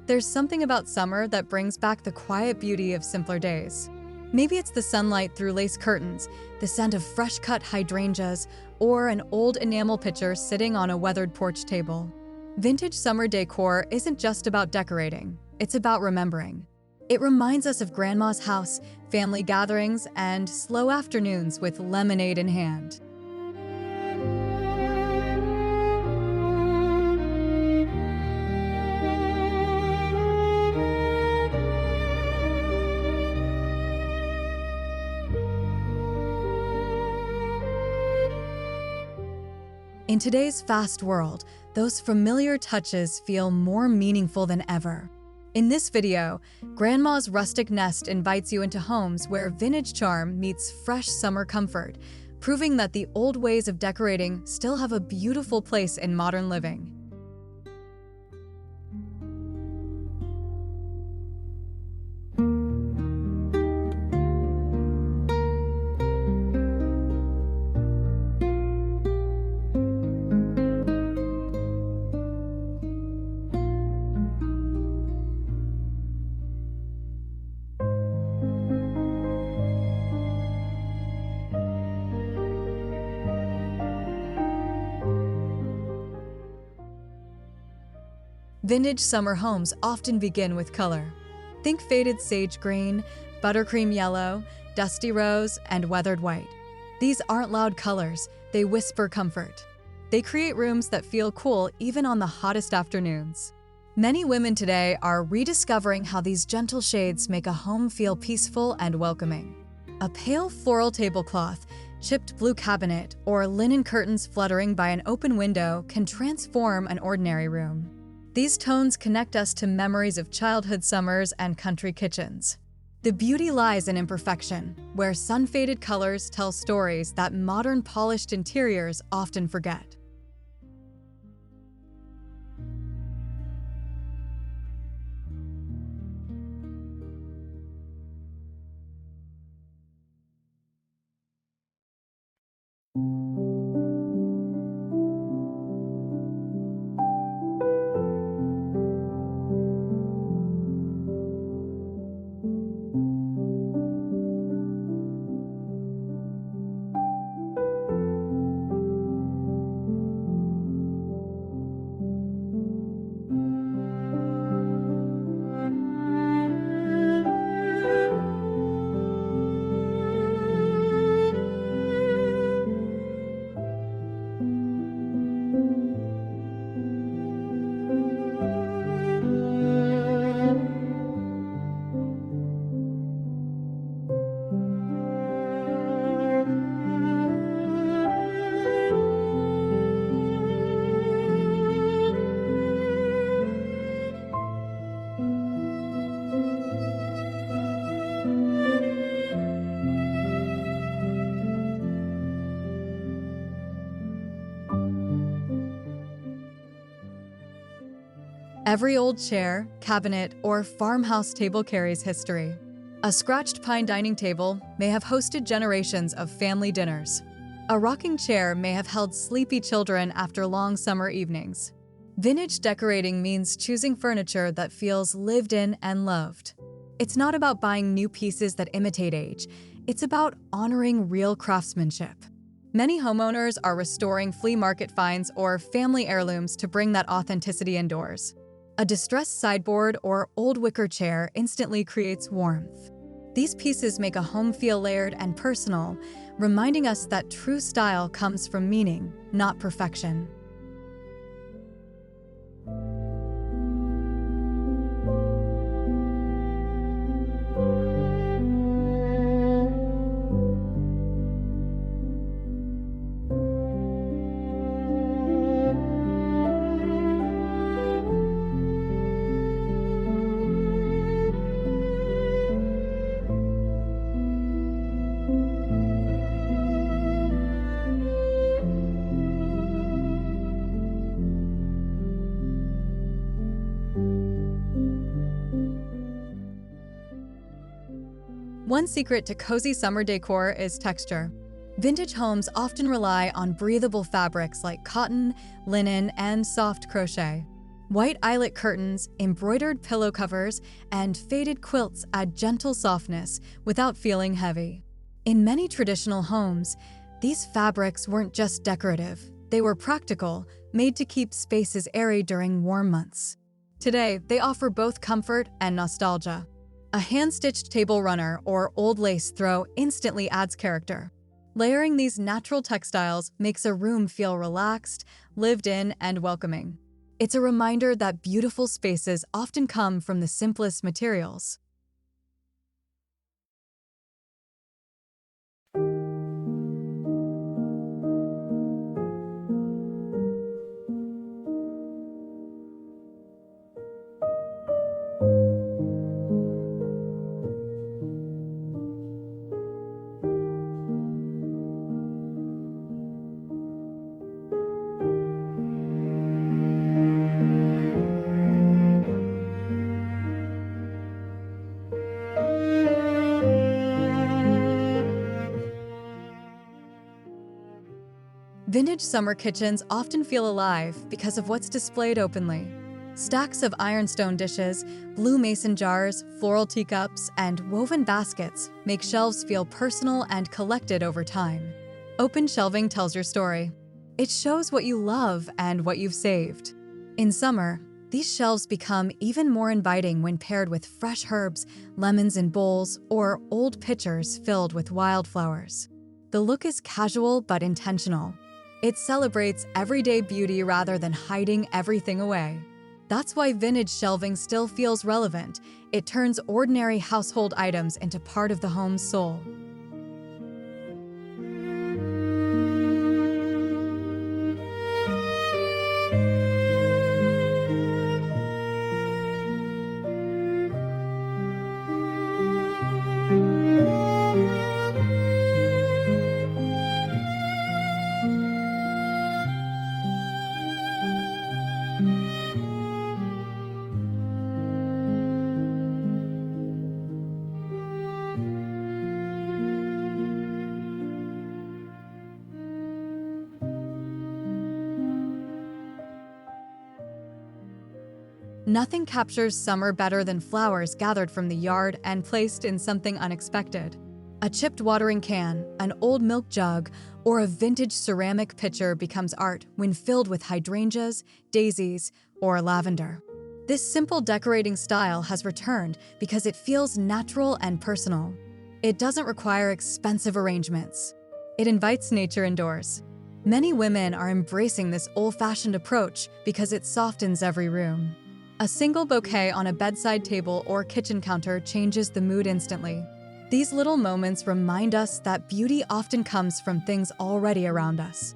There's something about summer that brings back the quiet beauty of simpler days. Maybe it's the sunlight through lace curtains, the scent of fresh-cut hydrangeas, or an old enamel pitcher sitting on a weathered porch table. Vintage summer decor isn't just about decorating, it's about remembering. It reminds us of Grandma's house, family gatherings, and slow afternoons with lemonade in hand. In today's fast world, those familiar touches feel more meaningful than ever. In this video, Grandma's Rustic Nest invites you into homes where vintage charm meets fresh summer comfort, proving that the old ways of decorating still have a beautiful place in modern living. Vintage summer homes often begin with color. Think faded sage green, buttercream yellow, dusty rose, and weathered white. These aren't loud colors, they whisper comfort. They create rooms that feel cool even on the hottest afternoons. Many women today are rediscovering how these gentle shades make a home feel peaceful and welcoming. A pale floral tablecloth, chipped blue cabinet, or linen curtains fluttering by an open window can transform an ordinary room. These tones connect us to memories of childhood summers and country kitchens. The beauty lies in imperfection, where sun-faded colors tell stories that modern polished interiors often forget. Every old chair, cabinet, or farmhouse table carries history. A scratched pine dining table may have hosted generations of family dinners. A rocking chair may have held sleepy children after long summer evenings. Vintage decorating means choosing furniture that feels lived in and loved. It's not about buying new pieces that imitate age. It's about honoring real craftsmanship. Many homeowners are restoring flea market finds or family heirlooms to bring that authenticity indoors. A distressed sideboard or old wicker chair instantly creates warmth. These pieces make a home feel layered and personal, reminding us that true style comes from meaning, not perfection. One secret to cozy summer decor is texture. Vintage homes often rely on breathable fabrics like cotton, linen, and soft crochet. White eyelet curtains, embroidered pillow covers, and faded quilts add gentle softness without feeling heavy. In many traditional homes, these fabrics weren't just decorative, they were practical, made to keep spaces airy during warm months. Today, they offer both comfort and nostalgia. A hand-stitched table runner or old lace throw instantly adds character. Layering these natural textiles makes a room feel relaxed, lived in, and welcoming. It's a reminder that beautiful spaces often come from the simplest materials. Vintage summer kitchens often feel alive because of what's displayed openly. Stacks of ironstone dishes, blue mason jars, floral teacups, and woven baskets make shelves feel personal and collected over time. Open shelving tells your story. It shows what you love and what you've saved. In summer, these shelves become even more inviting when paired with fresh herbs, lemons in bowls, or old pitchers filled with wildflowers. The look is casual but intentional. It celebrates everyday beauty rather than hiding everything away. That's why vintage shelving still feels relevant. It turns ordinary household items into part of the home's soul. Nothing captures summer better than flowers gathered from the yard and placed in something unexpected. A chipped watering can, an old milk jug, or a vintage ceramic pitcher becomes art when filled with hydrangeas, daisies, or lavender. This simple decorating style has returned because it feels natural and personal. It doesn't require expensive arrangements. It invites nature indoors. Many women are embracing this old-fashioned approach because it softens every room. A single bouquet on a bedside table or kitchen counter changes the mood instantly. These little moments remind us that beauty often comes from things already around us.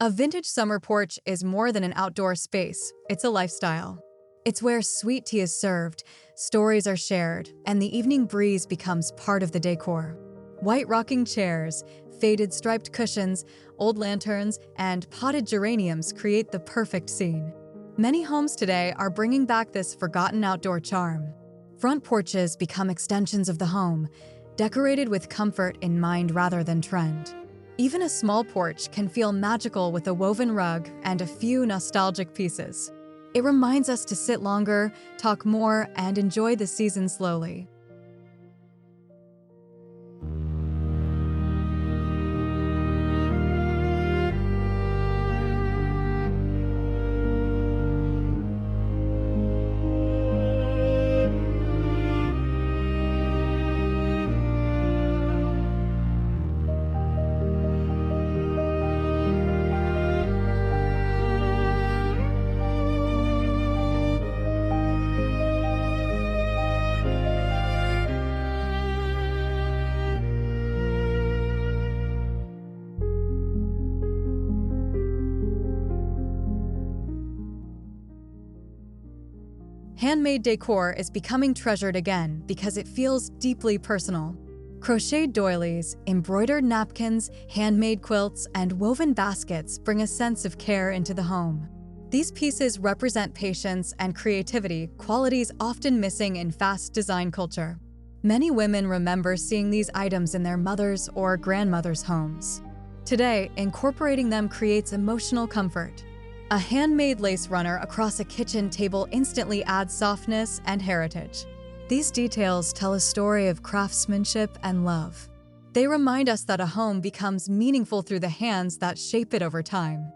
A vintage summer porch is more than an outdoor space, it's a lifestyle. It's where sweet tea is served, stories are shared, and the evening breeze becomes part of the decor. White rocking chairs, faded striped cushions, old lanterns, and potted geraniums create the perfect scene. Many homes today are bringing back this forgotten outdoor charm. Front porches become extensions of the home, decorated with comfort in mind rather than trend. Even a small porch can feel magical with a woven rug and a few nostalgic pieces. It reminds us to sit longer, talk more, and enjoy the season slowly. Handmade decor is becoming treasured again because it feels deeply personal. Crocheted doilies, embroidered napkins, handmade quilts, and woven baskets bring a sense of care into the home. These pieces represent patience and creativity, qualities often missing in fast design culture. Many women remember seeing these items in their mother's or grandmother's homes. Today, incorporating them creates emotional comfort. A handmade lace runner across a kitchen table instantly adds softness and heritage. These details tell a story of craftsmanship and love. They remind us that a home becomes meaningful through the hands that shape it over time.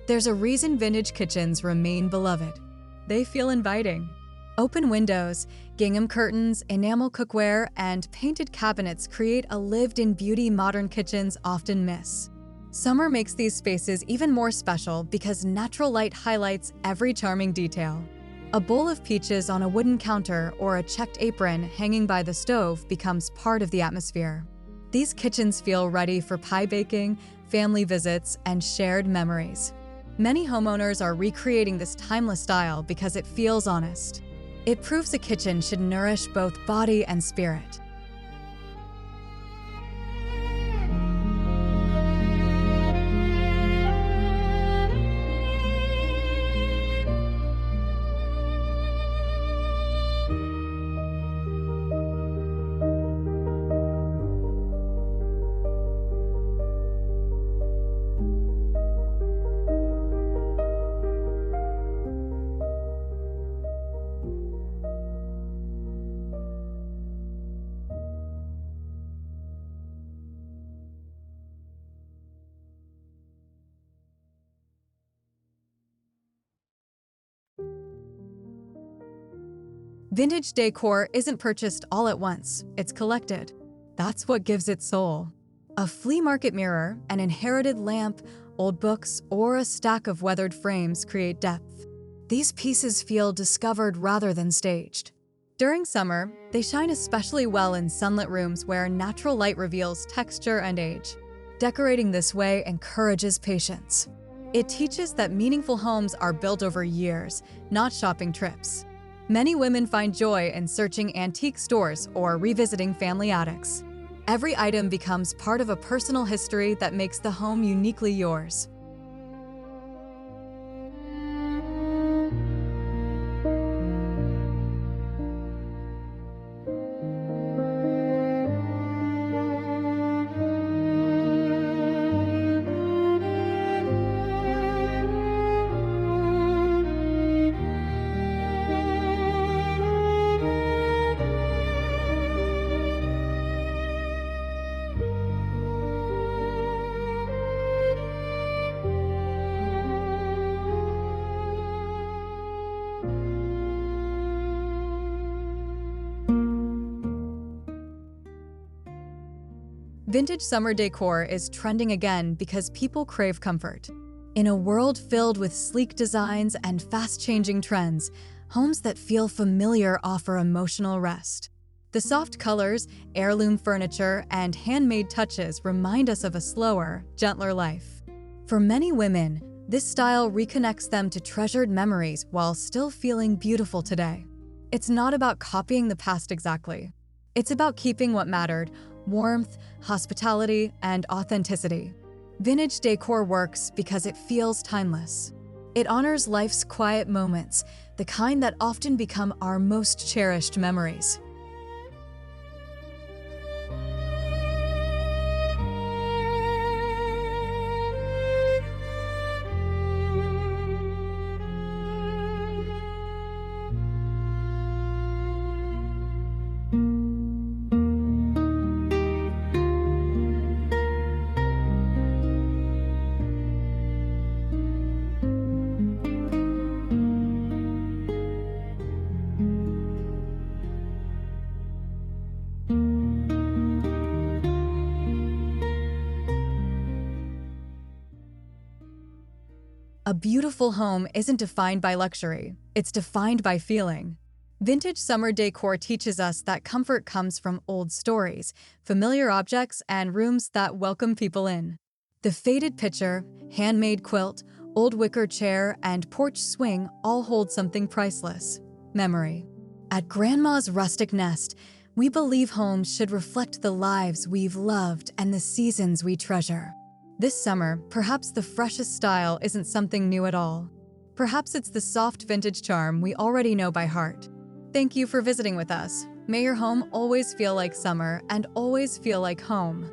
There's a reason vintage kitchens remain beloved. They feel inviting. Open windows, gingham curtains, enamel cookware, and painted cabinets create a lived-in beauty modern kitchens often miss. Summer makes these spaces even more special because natural light highlights every charming detail. A bowl of peaches on a wooden counter or a checked apron hanging by the stove becomes part of the atmosphere. These kitchens feel ready for pie baking, family visits, and shared memories. Many homeowners are recreating this timeless style because it feels honest. It proves a kitchen should nourish both body and spirit. Vintage decor isn't purchased all at once, it's collected. That's what gives it soul. A flea market mirror, an inherited lamp, old books, or a stack of weathered frames create depth. These pieces feel discovered rather than staged. During summer, they shine especially well in sunlit rooms where natural light reveals texture and age. Decorating this way encourages patience. It teaches that meaningful homes are built over years, not shopping trips. Many women find joy in searching antique stores or revisiting family attics. Every item becomes part of a personal history that makes the home uniquely yours. Vintage summer decor is trending again because people crave comfort. In a world filled with sleek designs and fast-changing trends, homes that feel familiar offer emotional rest. The soft colors, heirloom furniture, and handmade touches remind us of a slower, gentler life. For many women, this style reconnects them to treasured memories while still feeling beautiful today. It's not about copying the past exactly. It's about keeping what mattered: warmth, hospitality, and authenticity. Vintage decor works because it feels timeless. It honors life's quiet moments, the kind that often become our most cherished memories. A beautiful home isn't defined by luxury, it's defined by feeling. Vintage summer decor teaches us that comfort comes from old stories, familiar objects, and rooms that welcome people in. The faded picture, handmade quilt, old wicker chair, and porch swing all hold something priceless: memory. At Grandma's Rustic Nest, we believe homes should reflect the lives we've loved and the seasons we treasure. This summer, perhaps the freshest style isn't something new at all. Perhaps it's the soft vintage charm we already know by heart. Thank you for visiting with us. May your home always feel like summer and always feel like home.